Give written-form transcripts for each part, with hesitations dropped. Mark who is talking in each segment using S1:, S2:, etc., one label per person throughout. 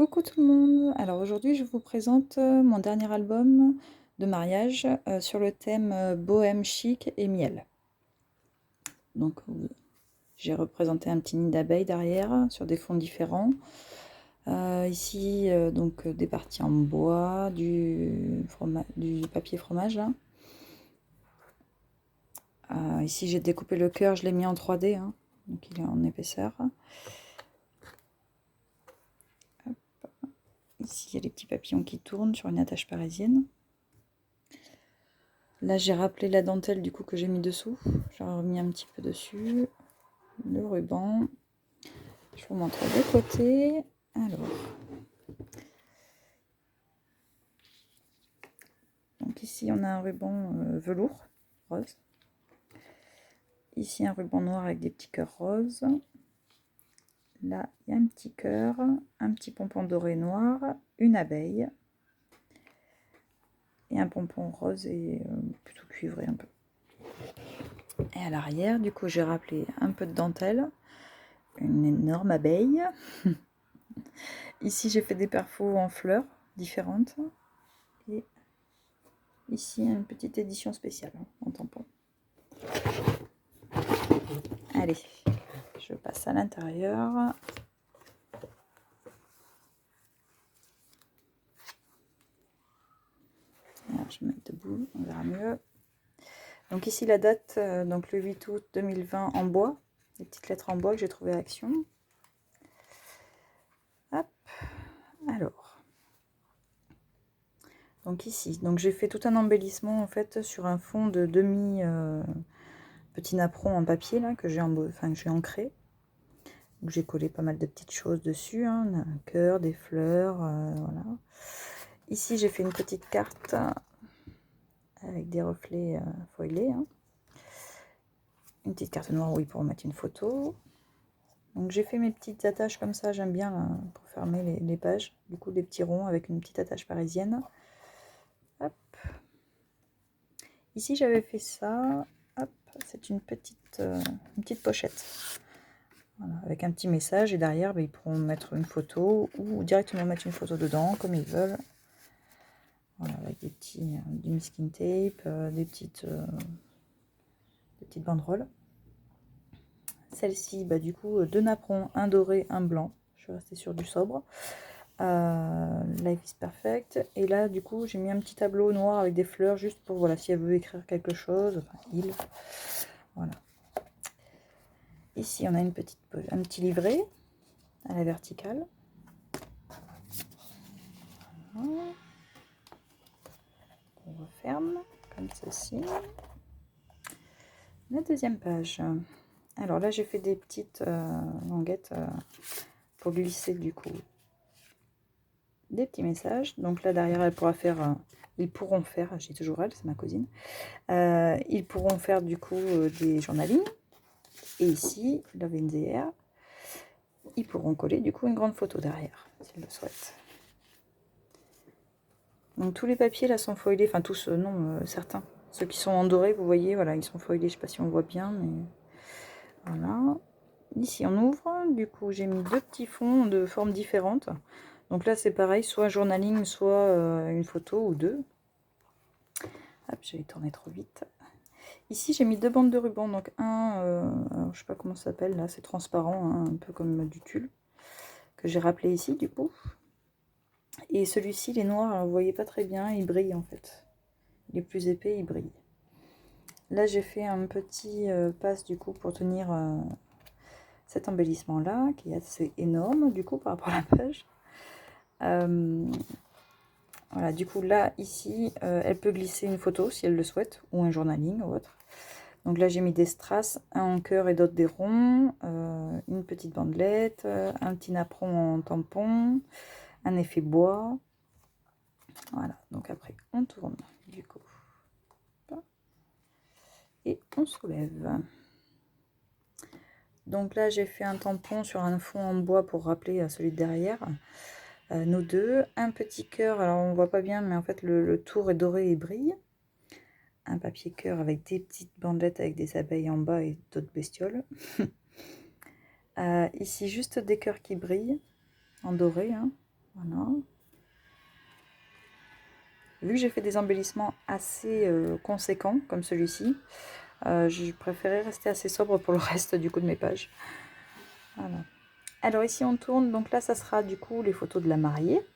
S1: Coucou tout le monde! Alors aujourd'hui je vous présente mon dernier album de mariage sur le thème bohème chic et miel. Donc j'ai représenté un petit nid d'abeilles derrière sur des fonds différents. Ici donc des parties en bois, du papier fromage là. Ici j'ai découpé le cœur, je l'ai mis en 3D, hein, donc il est en épaisseur. Ici, il y a les petits papillons qui tournent sur une attache parisienne. Là, j'ai rappelé la dentelle du coup que j'ai mis dessous. J'ai remis un petit peu dessus. Le ruban. Je vous montre de côté. Alors. Donc ici, on a un ruban velours rose. Ici, un ruban noir avec des petits cœurs roses. Là, il y a un petit cœur, un petit pompon doré noir, une abeille. Et un pompon rose et plutôt cuivré un peu. Et à l'arrière, du coup, j'ai rappelé un peu de dentelle, une énorme abeille. Ici, j'ai fait des perfos en fleurs différentes. Et ici, une petite édition spéciale en tampon. Allez, je passe à l'intérieur. Alors, je vais me mettre debout, on verra mieux. Donc ici, la date, donc le 8 août 2020 en bois. Des petites lettres en bois que j'ai trouvées à Action. Hop, alors. Donc ici, donc j'ai fait tout un embellissement en fait sur un fond de demi petit napperon en papier là que j'ai ancré. J'ai collé pas mal de petites choses dessus, hein, un cœur, des fleurs, voilà. Ici j'ai fait une petite carte avec des reflets foilés, hein. Une petite carte noire, oui, pour mettre une photo. Donc j'ai fait mes petites attaches comme ça, j'aime bien là, pour fermer les pages. Du coup des petits ronds avec une petite attache parisienne. Hop. Ici j'avais fait ça. Hop, c'est une petite pochette. Voilà, avec un petit message et derrière ils pourront mettre une photo ou directement mettre une photo dedans comme ils veulent. Voilà, avec des petits du masking tape, des petites banderoles. Celle-ci, bah, du coup, 2 napperons, un doré, un blanc. Je suis restée sur du sobre. Life is perfect. Et là, du coup, j'ai mis un petit tableau noir avec des fleurs juste pour, voilà, si elle veut écrire quelque chose. Enfin, il. Voilà. Ici, on a un petit livret à la verticale. Voilà. On referme comme ceci. La deuxième page. Alors là, j'ai fait des petites languettes pour glisser du coup des petits messages. Donc là, derrière, elle pourra faire, ils pourront faire, j'ai toujours elle, c'est ma cousine, ils pourront faire du coup des journalings. Et ici, Love in the Air, ils pourront coller du coup une grande photo derrière, s'ils le souhaitent. Donc tous les papiers là sont foilés, enfin tous, non, certains. Ceux qui sont en doré, vous voyez, voilà, ils sont foilés, je sais pas si on voit bien, mais voilà. Ici on ouvre, du coup j'ai mis 2 petits fonds de formes différentes. Donc là c'est pareil, soit journaling, soit une photo ou 2. Hop, j'avais tourné trop vite. Ici j'ai mis 2 bandes de ruban, donc alors, je sais pas comment ça s'appelle là, c'est transparent, hein, un peu comme du tulle, que j'ai rappelé ici du coup. Et celui-ci il est noir, alors vous voyez pas très bien, il brille en fait. Il est plus épais, il brille. Là j'ai fait un petit passe du coup pour tenir cet embellissement là, qui est assez énorme du coup par rapport à la page. Voilà, du coup là, ici, elle peut glisser une photo si elle le souhaite, ou un journaling ou autre. Donc là, j'ai mis des strass, un en cœur et d'autres des ronds, une petite bandelette, un petit napperon en tampon, un effet bois. Voilà, donc après, on tourne du coup. Et on soulève. Donc là, j'ai fait un tampon sur un fond en bois pour rappeler celui de derrière. Nos deux, un petit cœur, alors on voit pas bien, mais en fait le tour est doré et brille. Un papier cœur avec des petites bandelettes avec des abeilles en bas et d'autres bestioles. Ici juste des cœurs qui brillent en doré, hein. Voilà. Vu que j'ai fait des embellissements assez conséquents, comme celui-ci, j'ai préféré rester assez sobre pour le reste du coup de mes pages. Voilà. Alors ici on tourne, donc là ça sera du coup les photos de la mariée.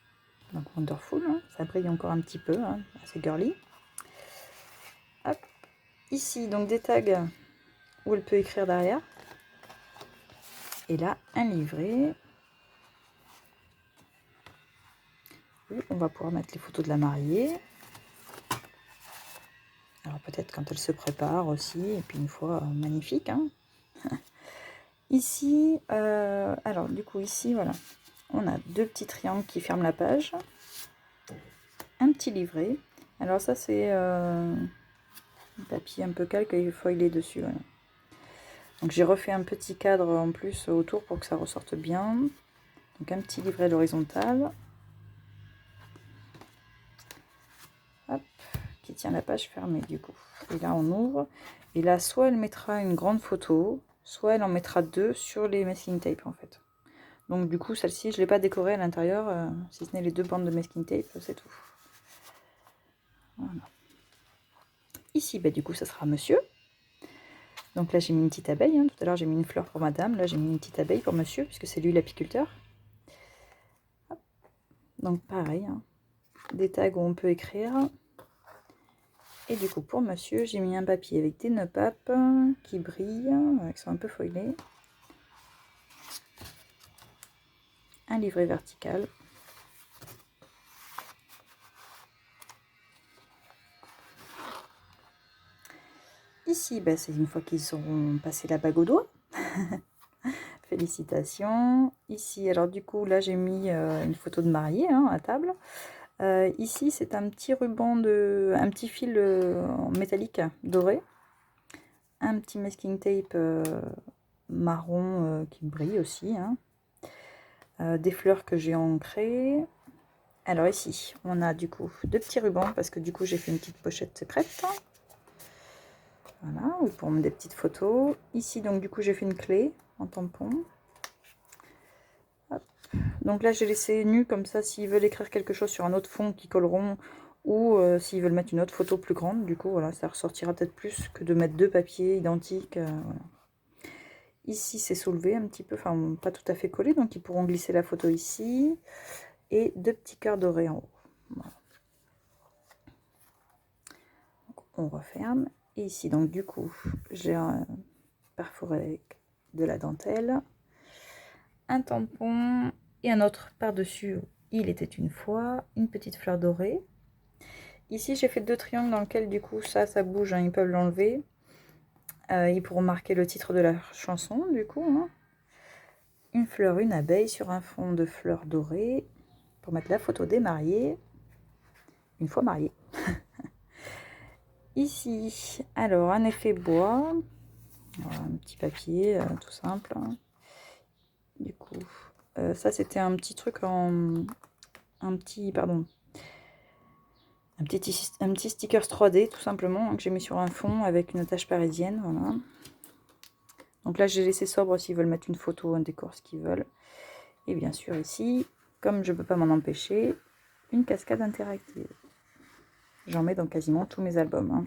S1: Donc Wonderful, hein. Ça brille encore un petit peu, hein. C'est girly. Hop. Ici donc des tags où elle peut écrire derrière. Et là un livret. Où on va pouvoir mettre les photos de la mariée. Alors peut-être quand elle se prépare aussi, et puis une fois magnifique. Hein. Ici, alors du coup ici voilà, on a deux petits triangles qui ferment la page. Un petit livret. Alors ça c'est un papier un peu calque et foilé dessus. Voilà. Donc j'ai refait un petit cadre en plus autour pour que ça ressorte bien. Donc un petit livret à l'horizontale. Hop, qui tient la page fermée du coup. Et là on ouvre. Et là soit elle mettra une grande photo, soit elle en mettra deux sur les masking tape en fait. Donc du coup celle-ci je ne l'ai pas décorée à l'intérieur, si ce n'est les deux bandes de masking tape, c'est tout. Voilà. Ici bah, du coup ça sera monsieur. Donc là j'ai mis une petite abeille, hein. Tout à l'heure j'ai mis une fleur pour madame, là j'ai mis une petite abeille pour monsieur, puisque c'est lui l'apiculteur. Donc pareil, hein. Des tags où on peut écrire. Et du coup pour monsieur j'ai mis un papier avec des nœuds papes qui brillent, qui sont un peu foilés. Un livret vertical. Ici bah, c'est une fois qu'ils auront passé la bague au doigt. Félicitations. Ici, alors du coup, là j'ai mis une photo de mariée hein, à table. Ici, c'est un petit ruban un petit fil en métallique doré. Un petit masking tape marron qui brille aussi. Hein. Des fleurs que j'ai ancrées. Alors ici, on a du coup deux petits rubans parce que du coup j'ai fait une petite pochette secrète. Voilà, ou pour mettre des petites photos. Ici, donc du coup, j'ai fait une clé en tampon. Hop. Donc là, j'ai laissé nu comme ça, s'ils veulent écrire quelque chose sur un autre fond qui colleront, ou s'ils veulent mettre une autre photo plus grande, du coup, voilà, ça ressortira peut-être plus que de mettre deux papiers identiques. Voilà. Ici, c'est soulevé un petit peu, enfin, pas tout à fait collé, donc ils pourront glisser la photo ici. Et deux petits cœurs dorés en haut. Voilà. Donc, on referme. Et ici, donc du coup, j'ai perforé avec de la dentelle. Un tampon et un autre par-dessus. Il était une fois, une petite fleur dorée. Ici, j'ai fait deux triangles dans lesquels, du coup, ça bouge, hein, ils peuvent l'enlever. Ils pourront marquer le titre de la chanson, du coup. Hein. Une fleur, une abeille sur un fond de fleurs dorées pour mettre la photo des mariés. Une fois mariés. Ici, alors, un effet bois. Voilà, un petit papier, tout simple. Hein. Du coup, ça, c'était un petit truc en... Un petit stickers 3D tout simplement que j'ai mis sur un fond avec une tache parisienne. Voilà. Donc là j'ai laissé sobre s'ils veulent mettre une photo, un décor, ce qu'ils veulent. Et bien sûr ici, comme je ne peux pas m'en empêcher, une cascade interactive. J'en mets dans quasiment tous mes albums. Hein.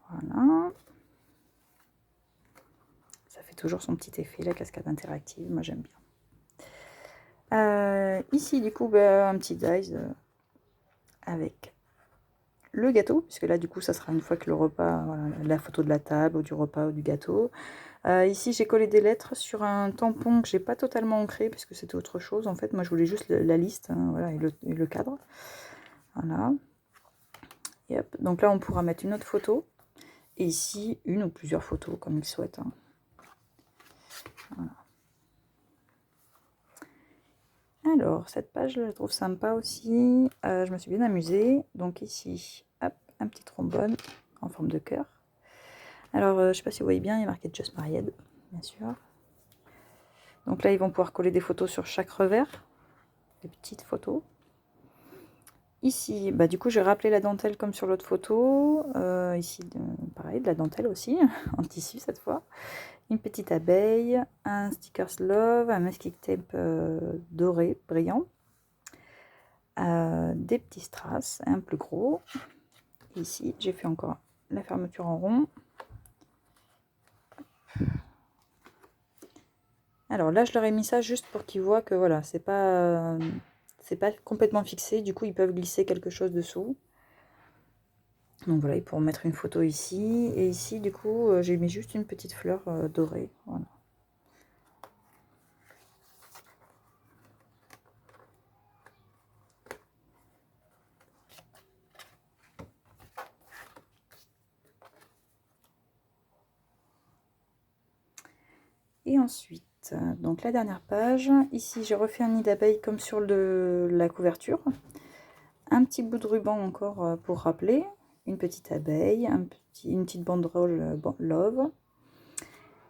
S1: Voilà. Ça fait toujours son petit effet la cascade interactive, moi j'aime bien. Ici du coup un petit dice avec le gâteau, puisque là du coup ça sera une fois que le repas, voilà, la photo de la table ou du repas ou du gâteau. Ici j'ai collé des lettres sur un tampon que j'ai pas totalement ancré puisque c'était autre chose en fait. Moi je voulais juste la liste, hein, voilà, et le cadre. Voilà. Et hop. Donc là on pourra mettre une autre photo. Et ici une ou plusieurs photos comme il souhaite. Hein. Voilà. Alors cette page je la trouve sympa aussi. Je me suis bien amusée. Donc ici, hop, un petit trombone en forme de cœur. Alors je sais pas si vous voyez bien, il est marqué Just Married, bien sûr. Donc là, ils vont pouvoir coller des photos sur chaque revers, des petites photos. Ici, bah, du coup, j'ai rappelé la dentelle comme sur l'autre photo. Ici, pareil, de la dentelle aussi, en tissu cette fois. Une petite abeille, un stickers love, un masking tape doré, brillant. Des petits strass, un plus gros. Ici, j'ai fait encore la fermeture en rond. Alors là, je leur ai mis ça juste pour qu'ils voient que voilà, c'est pas complètement fixé. Du coup, ils peuvent glisser quelque chose dessous. Donc voilà, ils pourront mettre une photo ici. Et ici, du coup, j'ai mis juste une petite fleur dorée. Voilà. Et ensuite, donc la dernière page, ici j'ai refait un nid d'abeille comme sur la couverture. Un petit bout de ruban encore pour rappeler, une petite abeille, une petite banderole love.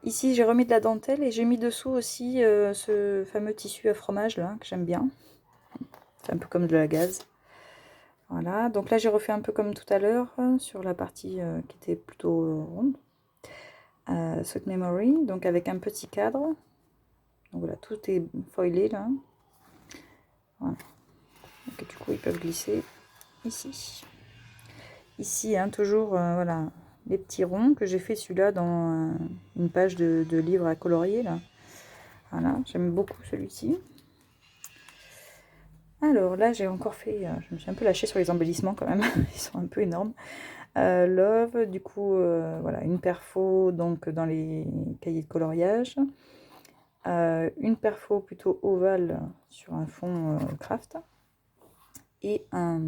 S1: Ici j'ai remis de la dentelle et j'ai mis dessous aussi ce fameux tissu à fromage là, que j'aime bien. C'est un peu comme de la gaze. Voilà, donc là j'ai refait un peu comme tout à l'heure sur la partie qui était plutôt ronde. Sweet Memory, donc avec un petit cadre. Donc voilà, tout est foilé là. Voilà. Donc du coup, ils peuvent glisser ici. Ici, hein, toujours, voilà, les petits ronds que j'ai fait celui-là dans une page de livre à colorier là. Voilà, j'aime beaucoup celui-ci. Alors là, j'ai encore fait, je me suis un peu lâchée sur les embellissements quand même, ils sont un peu énormes. Love, du coup, voilà, une perfo donc dans les cahiers de coloriage. Une perfo plutôt ovale sur un fond craft. Et un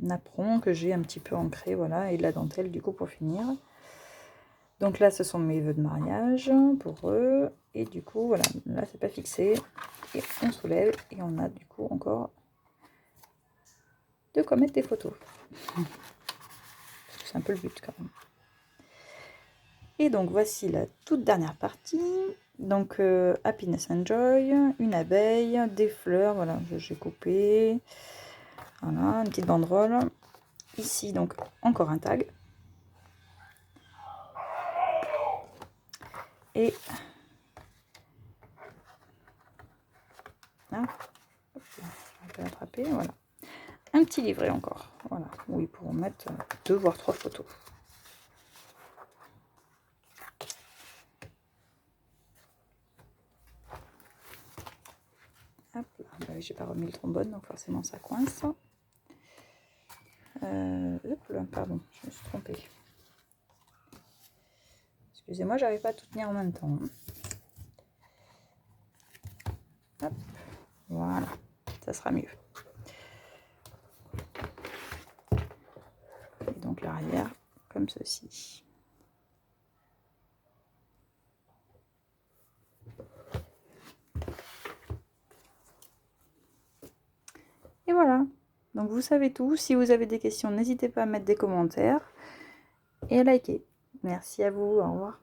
S1: apron que j'ai un petit peu ancré, voilà, et de la dentelle du coup pour finir. Donc là, ce sont mes vœux de mariage pour eux. Et du coup, voilà, là, c'est pas fixé. Et on soulève et on a du coup encore de quoi mettre des photos. C'est un peu le but quand même. Et donc, voici la toute dernière partie. Donc, Happiness and Joy, une abeille, des fleurs, voilà, j'ai coupé. Voilà, une petite banderole. Ici, donc, encore un tag. Et là, je vais l'attraper, voilà. Un petit livret encore, voilà, où ils pourront mettre 2 voire 3 photos. Hop là, bah, j'ai pas remis le trombone, donc forcément ça coince. Hop là, pardon, je me suis trompée. Excusez-moi, j'arrive pas à tout tenir en même temps. Hop, voilà, ça sera mieux. Et donc l'arrière, comme ceci. Et voilà, donc vous savez tout. Si vous avez des questions, n'hésitez pas à mettre des commentaires et à liker. Merci à vous, au revoir.